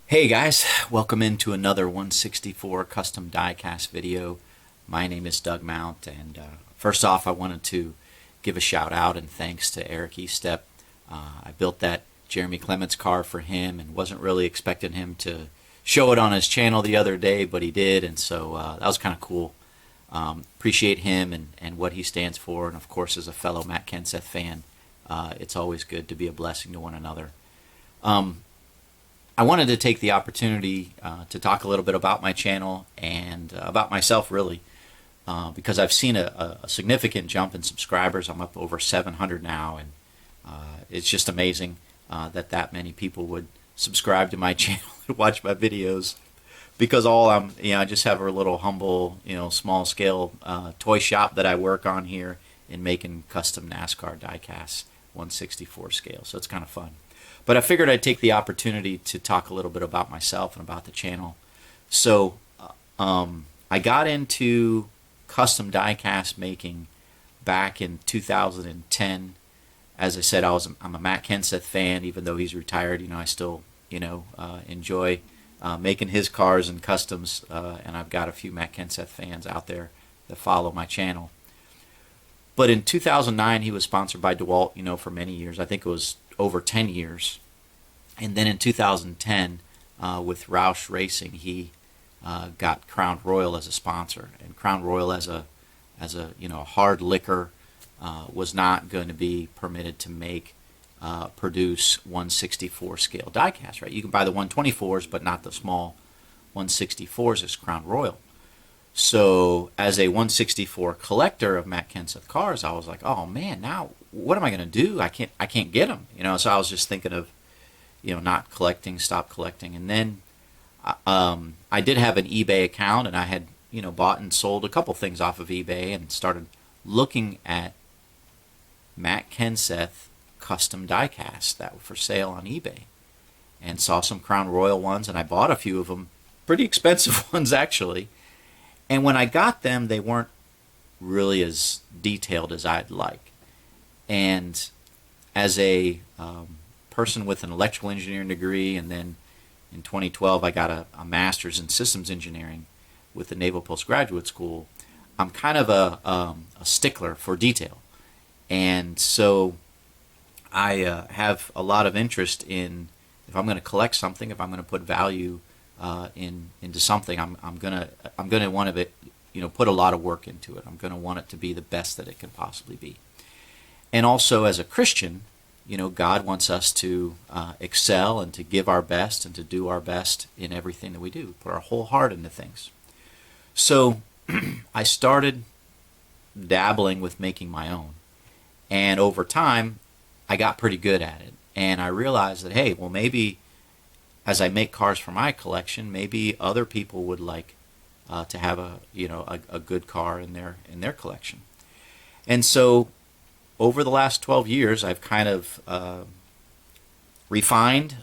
Hey guys, welcome into another 164 custom diecast video. My name is Doug Mount, and first off I wanted to give a shout out and thanks to Eric Estep. I built that Jeremy Clements car for him and wasn't really expecting him to show it on his channel the other day, but he did, and so that was kind of cool. Appreciate him and what he stands for, and of course as a fellow Matt Kenseth fan, it's always good to be a blessing to one another. I wanted to take the opportunity to talk a little bit about my channel and about myself, really, because I've seen a significant jump in subscribers. I'm up over 700 now, and it's just amazing that many people would subscribe to my channel and watch my videos. Because I just have a little humble, small scale toy shop that I work on here in making custom NASCAR diecasts, 1/64 scale. So it's kind of fun. But I figured I'd take the opportunity to talk a little bit about myself and about the channel. So I got into custom diecast making back in 2010. As I said, I'm a Matt Kenseth fan, even though he's retired. I still enjoy making his cars and customs, and I've got a few Matt Kenseth fans out there that follow my channel. But in 2009, he was sponsored by DeWalt, for many years. I think it was over 10 years. And then in 2010, with Roush Racing, he got Crown Royal as a sponsor. And Crown Royal, as a hard liquor, was not going to be permitted to produce 1/64 scale diecast. Right? You can buy the 124s, but not the small 1/64s as Crown Royal. So as a 1/64 collector of Matt Kenseth cars, I was like, oh man, now what am I going to do? I can't get them. So I was just thinking of, not collecting, stop collecting. And then I did have an eBay account, and I had, bought and sold a couple things off of eBay and started looking at Matt Kenseth custom diecasts that were for sale on eBay, and saw some Crown Royal ones, and I bought a few of them, pretty expensive ones actually. And when I got them, they weren't really as detailed as I'd like. And as a person with an electrical engineering degree, and then in 2012 I got a master's in systems engineering with the Naval Postgraduate School, I'm kind of a stickler for detail. And so I have a lot of interest in, if I'm going to collect something, if I'm going to put value into something, I'm gonna want to put a lot of work into it. I'm gonna want it to be the best that it can possibly be. And also, as a Christian, God wants us to excel and to give our best and to do our best in everything that we do, put our whole heart into things. So I started dabbling with making my own, and over time I got pretty good at it, and I realized that, hey, well, maybe as I make cars for my collection, maybe other people would like to have a good car in their collection. And so over the last 12 years, I've kind of refined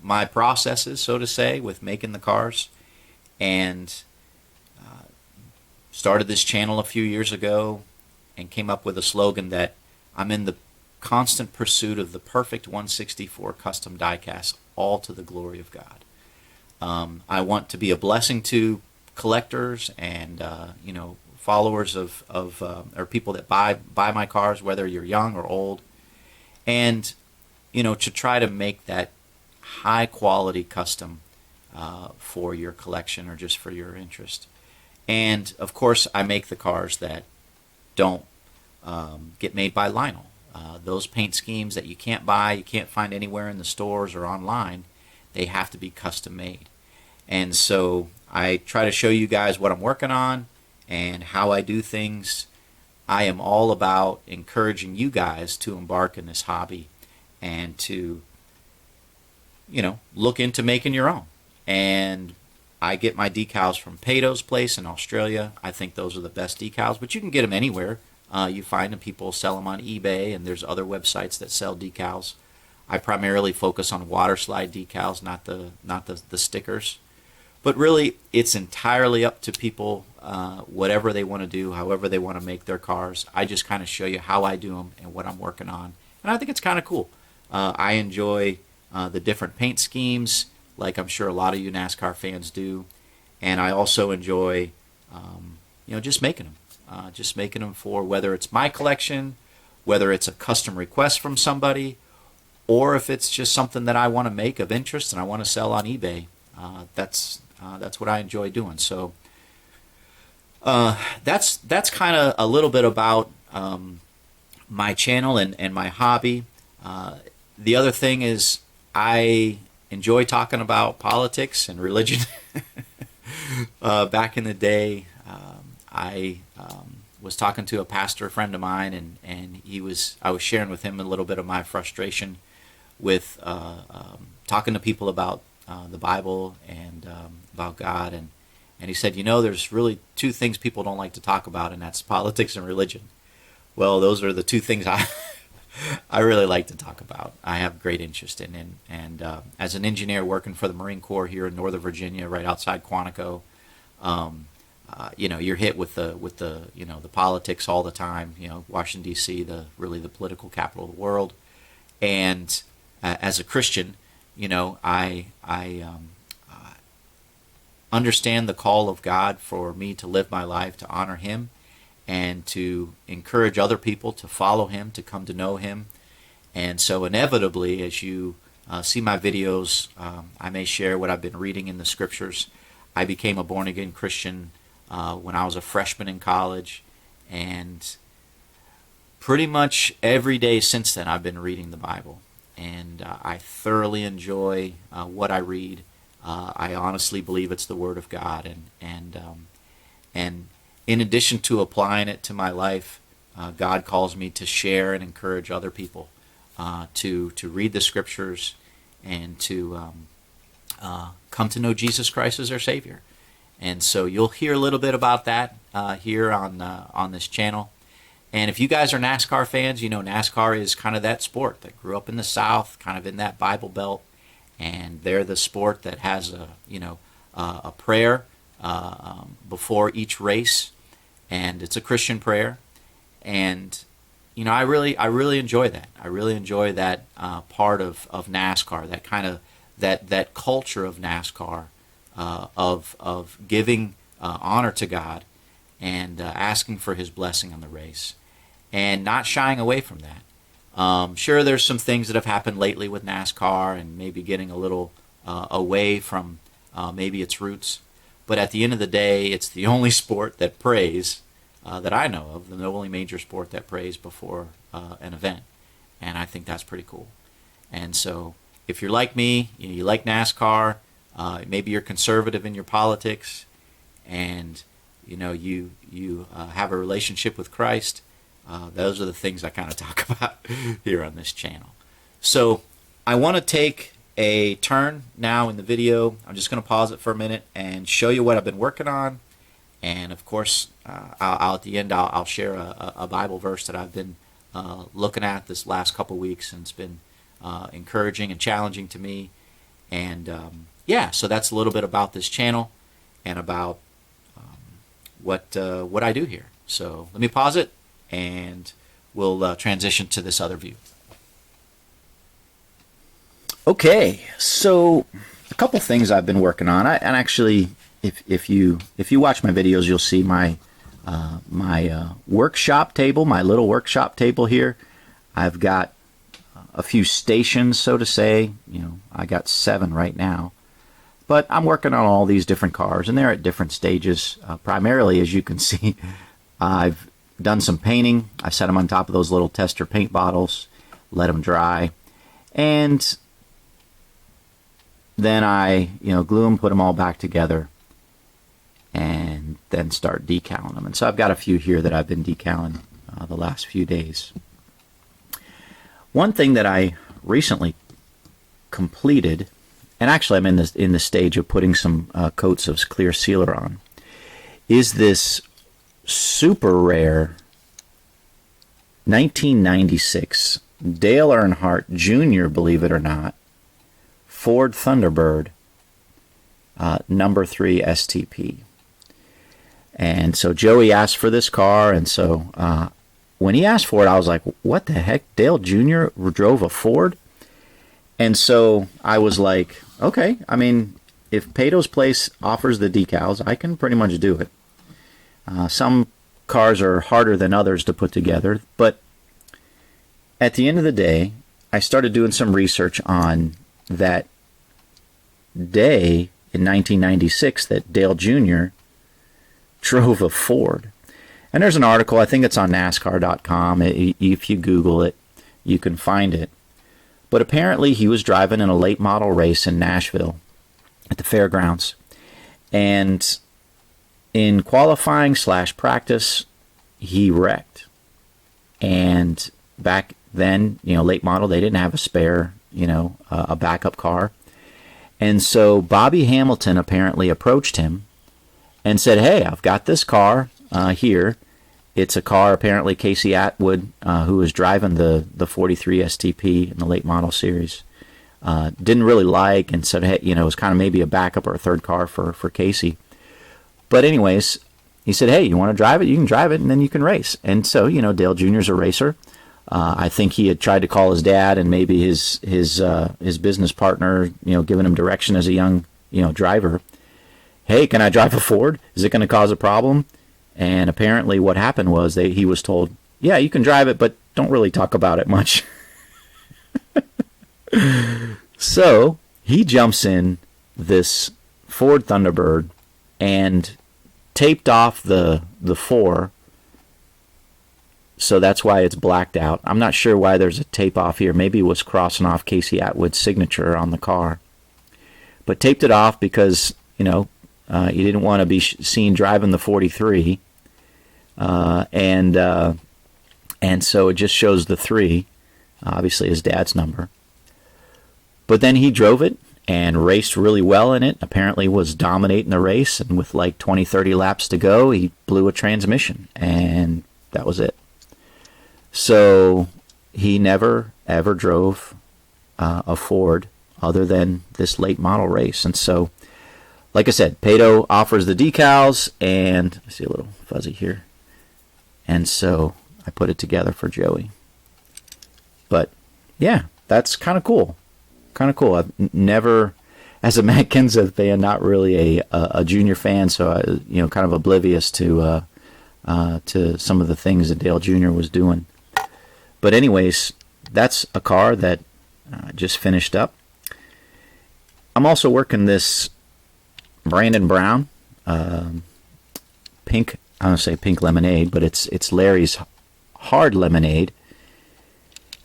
my processes, so to say, with making the cars, and started this channel a few years ago and came up with a slogan that I'm in the constant pursuit of the perfect 1/64 custom diecast, all to the glory of God. I want to be a blessing to collectors and followers of or people that buy my cars, whether you're young or old, and to try to make that high quality custom for your collection or just for your interest. And of course, I make the cars that don't get made by Lionel. Those paint schemes that you can't buy, you can't find anywhere in the stores or online, they have to be custom made. And so I try to show you guys what I'm working on and how I do things. I am all about encouraging you guys to embark in this hobby and to, look into making your own. And I get my decals from Pato's place in Australia. I think those are the best decals, but you can get them anywhere. You find them, people sell them on eBay, and there's other websites that sell decals. I primarily focus on water slide decals, not the stickers. But really, it's entirely up to people, whatever they want to do, however they want to make their cars. I just kind of show you how I do them and what I'm working on, and I think it's kind of cool. I enjoy the different paint schemes. like I'm sure a lot of you NASCAR fans do. And I also enjoy, just making them. Just making them for whether it's my collection, whether it's a custom request from somebody, or if it's just something that I want to make of interest and I want to sell on eBay. That's what I enjoy doing. So that's kind of a little bit about my channel and my hobby. The other thing is I enjoy talking about politics and religion. Back in the day, I was talking to a pastor friend of mine, and I was sharing with him a little bit of my frustration with talking to people about the Bible and about God, and he said, there's really two things people don't like to talk about, and that's politics and religion. Well, those are the two things I really like to talk about. I have great interest in, and as an engineer working for the Marine Corps here in Northern Virginia, right outside Quantico, you're hit with the politics all the time. Washington D.C., the political capital of the world, and as a Christian, I understand the call of God for me to live my life to honor Him and to encourage other people to follow Him, to come to know Him. And so inevitably, as you see my videos, I may share what I've been reading in the Scriptures. I became a born-again Christian when I was a freshman in college, and pretty much every day since then I've been reading the Bible. And I thoroughly enjoy what I read. I honestly believe it's the Word of God, and in addition to applying it to my life, God calls me to share and encourage other people to read the Scriptures and to come to know Jesus Christ as their Savior. And so you'll hear a little bit about that here on this channel. And if you guys are NASCAR fans, NASCAR is kind of that sport that grew up in the South, kind of in that Bible Belt, and they're the sport that has a prayer before each race, and it's a Christian prayer. And I really enjoy that. I really enjoy that part of NASCAR, that kind of that culture of NASCAR, of giving honor to God and asking for His blessing on the race, and not shying away from that. Sure, there's some things that have happened lately with NASCAR and maybe getting a little away from maybe its roots, but at the end of the day, it's the only sport that prays that I know of, the only major sport that prays before an event, and I think that's pretty cool. And so if you're like me, you like NASCAR, maybe you're conservative in your politics, and you have a relationship with Christ, those are the things I kind of talk about here on this channel. So I want to take a turn now in the video. I'm just going to pause it for a minute and show you what I've been working on. And of course, at the end, I'll share a Bible verse that I've been looking at this last couple weeks, and it's been encouraging and challenging to me. And so that's a little bit about this channel and about what I do here. So let me pause it, and we'll transition to this other view. Okay, so a couple things I've been working on. And actually, if you watch my videos, you'll see my workshop table, my little workshop table here. I've got a few stations, so to say. I got 7 right now. But I'm working on all these different cars, and they're at different stages. Primarily, as you can see, I've done some painting. I set them on top of those little tester paint bottles, let them dry, and then I glue them, put them all back together, and then start decaling them. And so I've got a few here that I've been decaling the last few days. One thing that I recently completed, and actually I'm in the stage of putting some coats of clear sealer on, is this super rare 1996 Dale Earnhardt Jr., believe it or not, Ford Thunderbird number 3 STP. And so Joey asked for this car, and so when he asked for it, I was like, what the heck? Dale Jr. drove a Ford? And so I was like, okay, I mean, if Pato's Place offers the decals, I can pretty much do it. Some cars are harder than others to put together, but at the end of the day, I started doing some research on that day in 1996 that Dale Jr. drove a Ford. And there's an article, I think it's on NASCAR.com. If you Google it, you can find it. But apparently he was driving in a late model race in Nashville at the fairgrounds. And in qualifying / practice, he wrecked. And back then, late model, they didn't have a spare, a backup car. And so Bobby Hamilton apparently approached him and said, hey, I've got this car here. It's a car, apparently, Casey Atwood, who was driving the 43 STP in the late model series, didn't really like, and said, hey, it was kind of maybe a backup or a third car for Casey. But anyways, he said, hey, you want to drive it? You can drive it, and then you can race. And so, Dale Jr.'s a racer. I think he had tried to call his dad and maybe his business partner, giving him direction as a young, driver. Hey, can I drive a Ford? Is it going to cause a problem? And apparently what happened was he was told, yeah, you can drive it, but don't really talk about it much. So he jumps in this Ford Thunderbird and taped off the 4. So that's why it's blacked out. I'm not sure why there's a tape off here. Maybe it was crossing off Casey Atwood's signature on the car. But taped it off because, you didn't want to be seen driving the 43. And so it just shows the 3, obviously his dad's number. But then he drove it and raced really well in it. Apparently was dominating the race, and with like 20-30 laps to go, he blew a transmission, and that was it. So he never, ever drove a Ford other than this late model race. And so, like I said, Pato offers the decals, and I see a little fuzzy here. And so I put it together for Joey. But yeah, that's kind of cool. Kind of cool. I've never, as a Matt Kenseth fan, not really a junior fan, so I, kind of oblivious to some of the things that Dale Jr. was doing. But anyways, that's a car that just finished up. I'm also working this Brandon Brown pink. I don't say pink lemonade, but it's Larry's hard lemonade.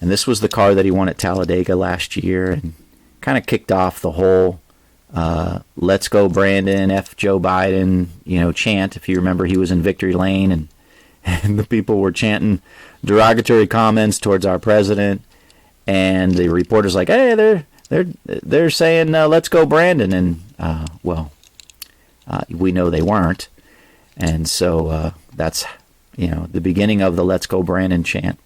And this was the car that he won at Talladega last year, and kind of kicked off the whole "Let's go Brandon, F Joe Biden," chant. If you remember, he was in victory lane, and the people were chanting derogatory comments towards our president, and the reporters like, hey, they're saying "Let's go Brandon," and we know they weren't, and so that's the beginning of the "Let's go Brandon" chant.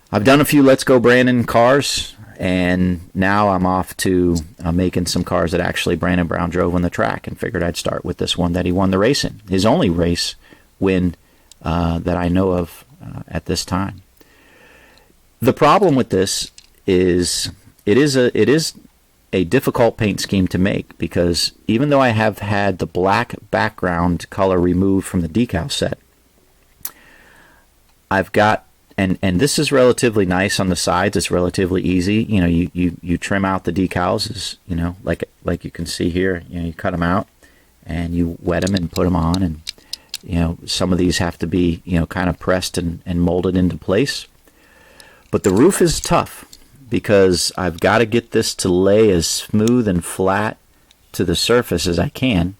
I've done a few Let's Go Brandon cars, and now I'm off to making some cars that actually Brandon Brown drove on the track, and figured I'd start with this one that he won the race in. His only race win that I know of at this time. The problem with this is it is a difficult paint scheme to make, because even though I have had the black background color removed from the decal set, I've got And this is relatively nice on the sides. It's relatively easy. You trim out the decals, like you can see here. You cut them out, and you wet them and put them on. And some of these have to be kind of pressed and molded into place. But the roof is tough, because I've got to get this to lay as smooth and flat to the surface as I can.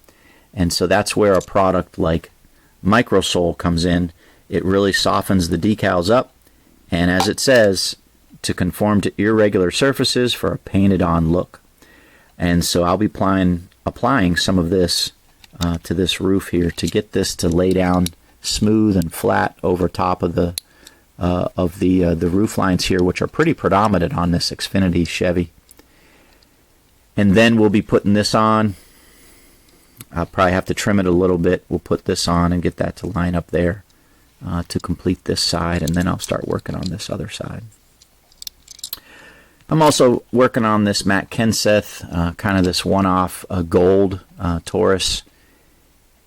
And so that's where a product like Microsol comes in. It really softens the decals up, and as it says, to conform to irregular surfaces for a painted-on look. And so I'll be applying some of this to this roof here to get this to lay down smooth and flat over top of the roof lines here, which are pretty predominant on this Xfinity Chevy. And then we'll be putting this on. I'll probably have to trim it a little bit. We'll put this on and get that to line up there. To complete this side, and then I'll start working on this other side. I'm also working on this Matt Kenseth, kind of this one-off gold Taurus.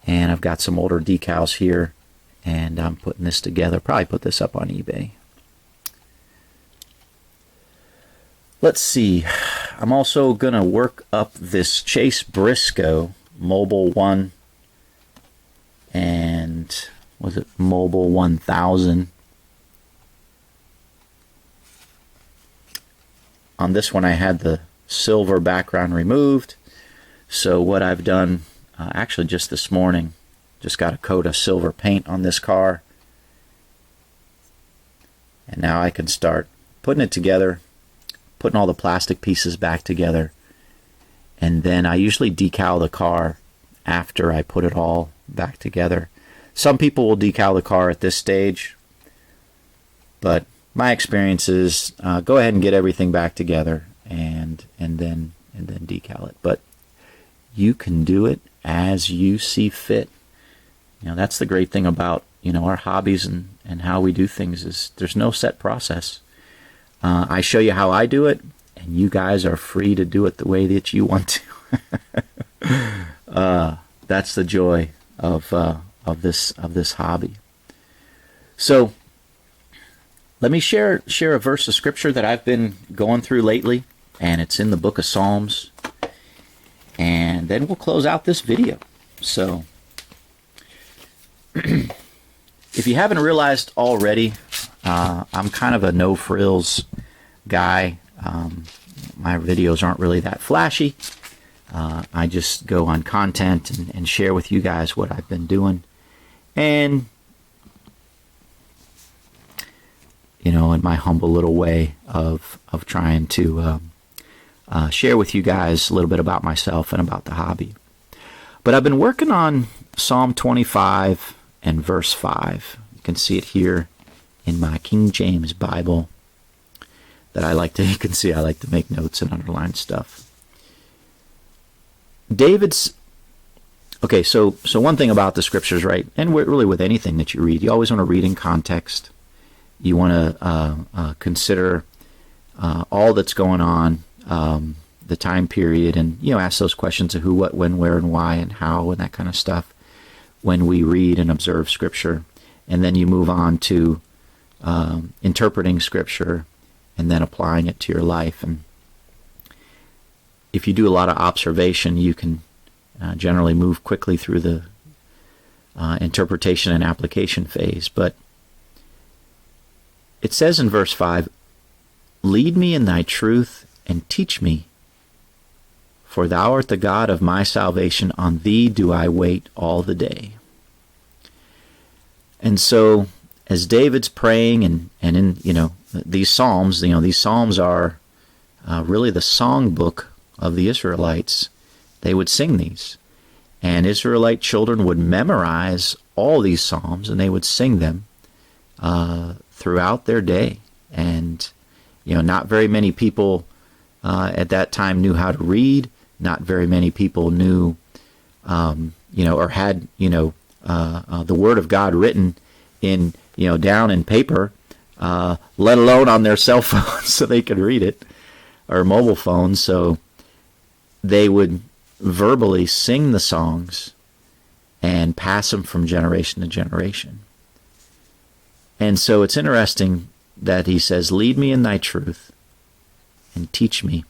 And I've got some older decals here. And I'm putting this together. Probably put this up on eBay. Let's see. I'm also going to work up this Chase Briscoe Mobile 1. And was it Mobile 1000? On this one I had the silver background removed. So what I've done, actually just this morning, just got a coat of silver paint on this car. And now I can start putting it together, putting all the plastic pieces back together. And then I usually decal the car after I put it all back together. Some people will decal the car at this stage, but my experience is go ahead and get everything back together and then decal it. But you can do it as you see fit. You know, that's the great thing about, you know, our hobbies and how we do things is there's no set process. I show you how I do it, and you guys are free to do it the way that you want to. That's the joy of this hobby. So let me share a verse of scripture that I've been going through lately, and it's in the book of Psalms. And then we'll close out this video. So if you haven't realized already, I'm kind of a no-frills guy. My videos aren't really that flashy. I just go on content and share with you guys what I've been doing. And, you know, in my humble little way of trying to share with you guys a little bit about myself and about the hobby. But I've been working on Psalm 25 and verse 5. You can see it here in my King James Bible that you can see I like to make notes and underline stuff. Okay, so one thing about the scriptures, right, and really with anything that you read, you always want to read in context. You want to consider all that's going on, the time period, and, you know, ask those questions of who, what, when, where, and why, and how, and that kind of stuff when we read and observe Scripture. And then you move on to interpreting Scripture and then applying it to your life. And if you do a lot of observation, you can generally move quickly through the interpretation and application phase. But it says in verse 5, "Lead me in thy truth and teach me, for thou art the God of my salvation. On thee do I wait all the day." And so, as David's praying and in, you know, these Psalms, you know, these Psalms are really the song book of the Israelites. They would sing these. And Israelite children would memorize all these Psalms, and they would sing them throughout their day. And, you know, not very many people at that time knew how to read. Not very many people knew, you know, or had, you know, the Word of God written in, you know, down in paper, let alone on their cell phones so they could read it, or mobile phones. So they would verbally sing the songs and pass them from generation to generation. And so it's interesting that he says, "Lead me in thy truth and teach me."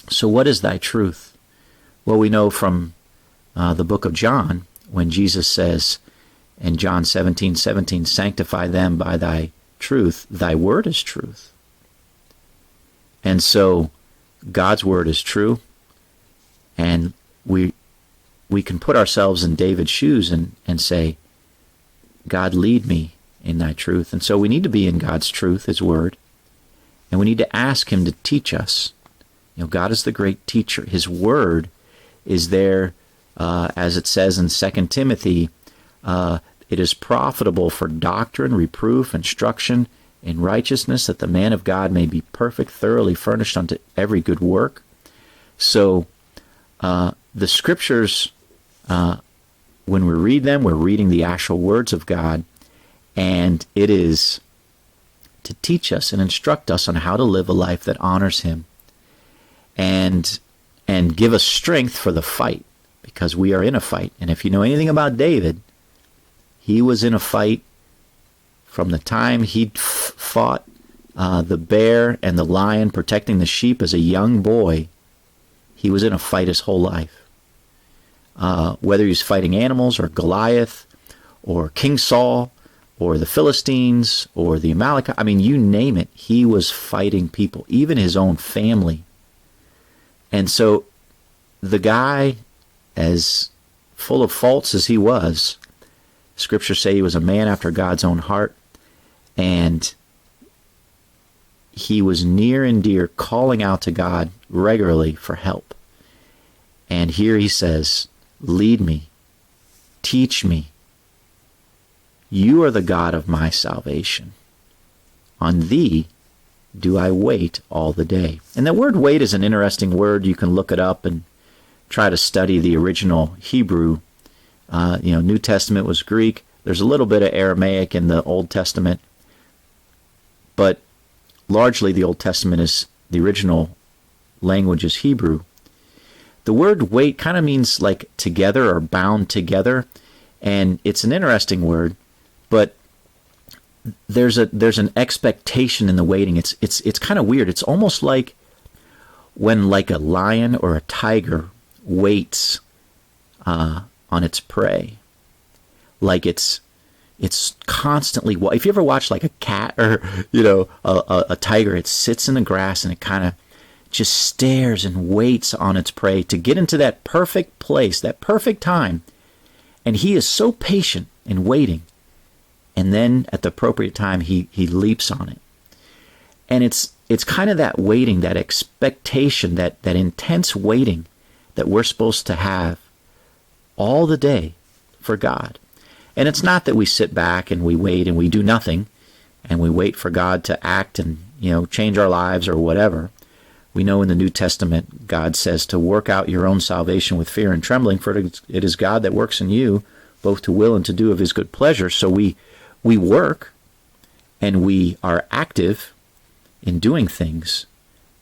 So what is thy truth? Well, we know from the book of John, when Jesus says in John 17:17, "Sanctify them by thy truth. Thy word is truth." And so God's word is true. And we can put ourselves in David's shoes and say, "God, lead me in thy truth." And so we need to be in God's truth, his word. And we need to ask him to teach us. You know, God is the great teacher. His word is there, as it says in 2 Timothy, it is profitable for doctrine, reproof, instruction in righteousness, that the man of God may be perfect, thoroughly furnished unto every good work. So the scriptures, when we read them, we're reading the actual words of God, and it is to teach us and instruct us on how to live a life that honors him, and give us strength for the fight, because we are in a fight. And if you know anything about David, he was in a fight from the time he fought the bear and the lion protecting the sheep as a young boy. He was in a fight his whole life. Whether he was fighting animals or Goliath or King Saul or the Philistines or the Amalekites, I mean, you name it, he was fighting people, even his own family. And so the guy, as full of faults as he was, scriptures say he was a man after God's own heart, and he was near and dear, calling out to God regularly for help. And here he says, lead me, teach me. You are the God of my salvation. On thee do I wait all the day. And the word wait is an interesting word. You can look it up and try to study the original Hebrew. New Testament was Greek. There's a little bit of Aramaic in the Old Testament, but largely the Old Testament is, the original language is Hebrew. The word wait kind of means like together or bound together, and it's an interesting word, but there's an expectation in the waiting. It's kind of weird. It's almost like when like a lion or a tiger waits on its prey. Like it's constantly, if you ever watch like a cat or a tiger, it sits in the grass and it kind of just stares and waits on its prey to get into that perfect place, that perfect time. And he is so patient in waiting. And then at the appropriate time, he leaps on it. And it's kind of that waiting, that expectation, that intense waiting that we're supposed to have all the day for God. And it's not that we sit back and we wait and we do nothing and we wait for God to act and change our lives or whatever. We know in the New Testament, God says to work out your own salvation with fear and trembling, for it is God that works in you, both to will and to do of his good pleasure. So we work and we are active in doing things,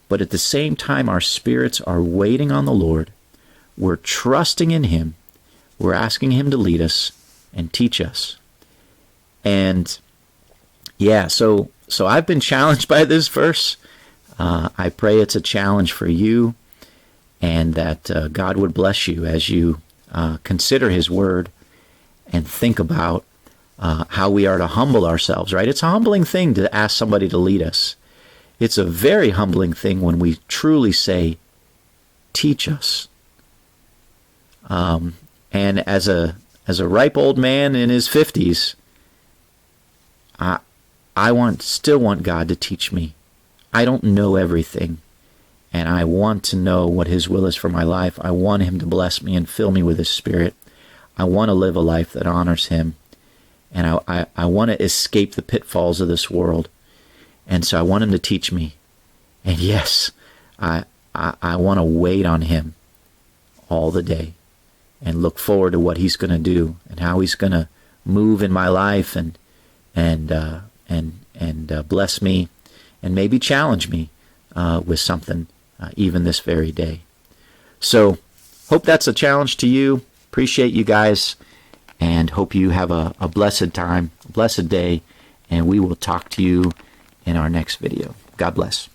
but at the same time our spirits are waiting on the Lord. We're trusting in him. We're asking him to lead us and teach us. And yeah, so I've been challenged by this verse. I pray it's a challenge for you, and that God would bless you as you consider his word and think about how we are to humble ourselves, right? It's a humbling thing to ask somebody to lead us. It's a very humbling thing when we truly say, teach us. And as a ripe old man in his 50s, I still want God to teach me. I don't know everything, and I want to know what his will is for my life. I want him to bless me and fill me with his Spirit. I want to live a life that honors him, and I want to escape the pitfalls of this world. And so I want him to teach me. And yes, I want to wait on him all the day and look forward to what he's going to do and how he's going to move in my life and bless me and maybe challenge me with something even this very day. So hope that's a challenge to you. Appreciate you guys, and hope you have a blessed time, a blessed day, and we will talk to you in our next video. God bless.